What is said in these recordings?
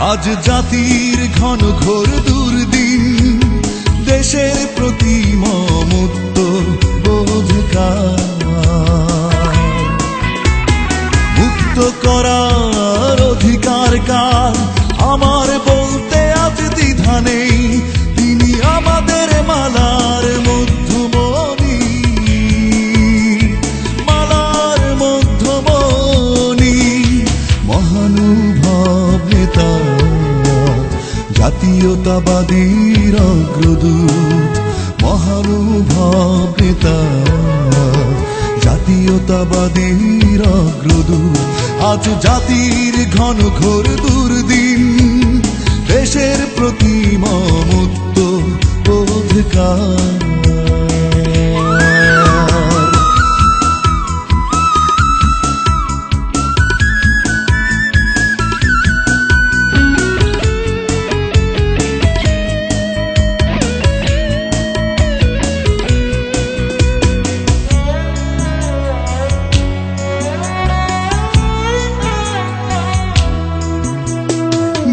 আজ জাতির ঘন ঘোর দুর্দিন, দেশের প্রতি মমত্ব বোধকার, মুক্ত করার অধিকার কার আমার বলতে আজ দ্বিধা নেই। তিনি আমাদের মালার মধ্যমণি, মালার মধ্যমণি, মহানুভব নেতা, জাতীয়তাবাদীর অগ্রদূত, মহানুভব নেতা, জাতীয়তাবাদীর অগ্রদূত। আজ জাতির ঘন ঘোর দুর্দিন, দেশের প্রতি মমত্ব বোধকার।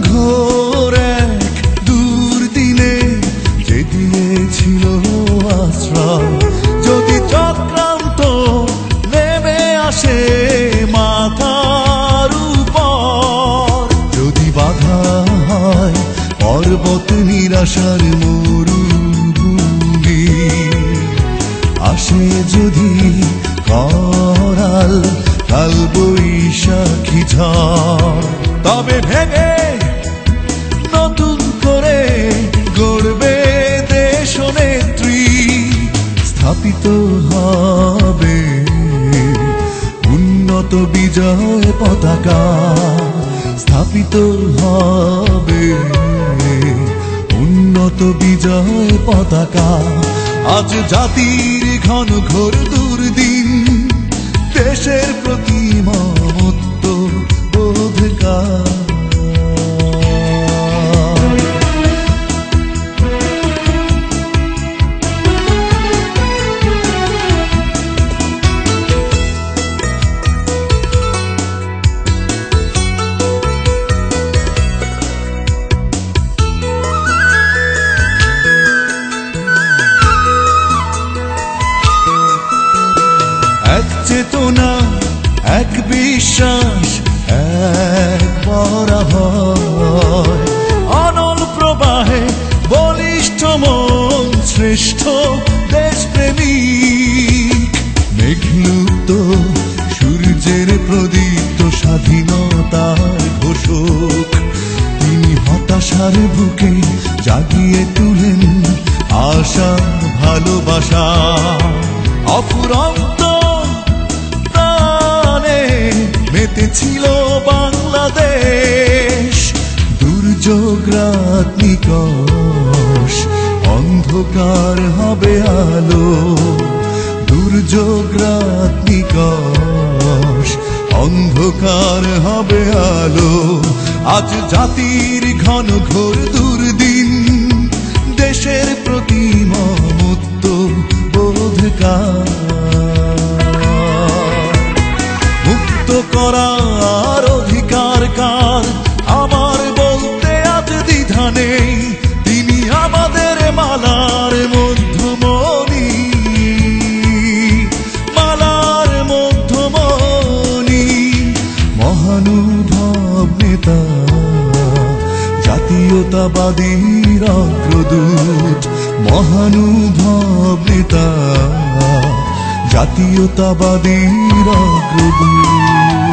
ঘোর এক দুর্দিনে যে দিয়েছিল আশ্রয়, যদি চক্রান্ত নেমে আসে মাথার উপর, যদি বাধা হয় পর্বত নিরাশার মরুভূমি, আসে যদি করাল কাল বৈশাখী ঝড়, তবে ভেঙে নতুন করে গড়বে দেশ নেত্রী, স্থাপিত হবে উন্নত বিজয় পতাকা, স্থাপিত হবে উন্নত বিজয় পতাকা। আজ জাতির ঘন ঘোর দুর্দিন, দেশের প্রতি মমত্ব বোধকার। এক চেতনা, এক বিশ্বাস, এক পরাভয়, অনল প্রবাহে বলিষ্ঠ মন, শ্রেষ্ঠ দেশপ্রেমিক, মেঘলুপ্ত সূর্যের প্রদীপ্ত স্বাধীনতার ঘোষক। তিনি হতাশার বুকে জাগিয়ে তুলেন আশা, ভালোবাসা, অফুরন্ত প্রাণে মেতেছিল বাংলাদেশ। দুর্যোগ রাত নিকষ, অন্ধকার হবে আলো, দুর্যোগ রাত নিকষ, অন্ধকার হবে আলো। আজ জাতির ঘন ঘোর দুর্দিন, দেশের প্রতি মমত্ব বোধকার, মুক্ত করার অধিকার কার আমার বলতে আজ দ্বিধা নেই। তিনি আমাদের মালার মধ্যমণি, মালার মধ্যমণি, মহানুভব নেতা, জাতীয়তাবাদীর অগ্রদূত, মহানুভব নেতা, জাতীয়তাবাদীর অগ্রদূত।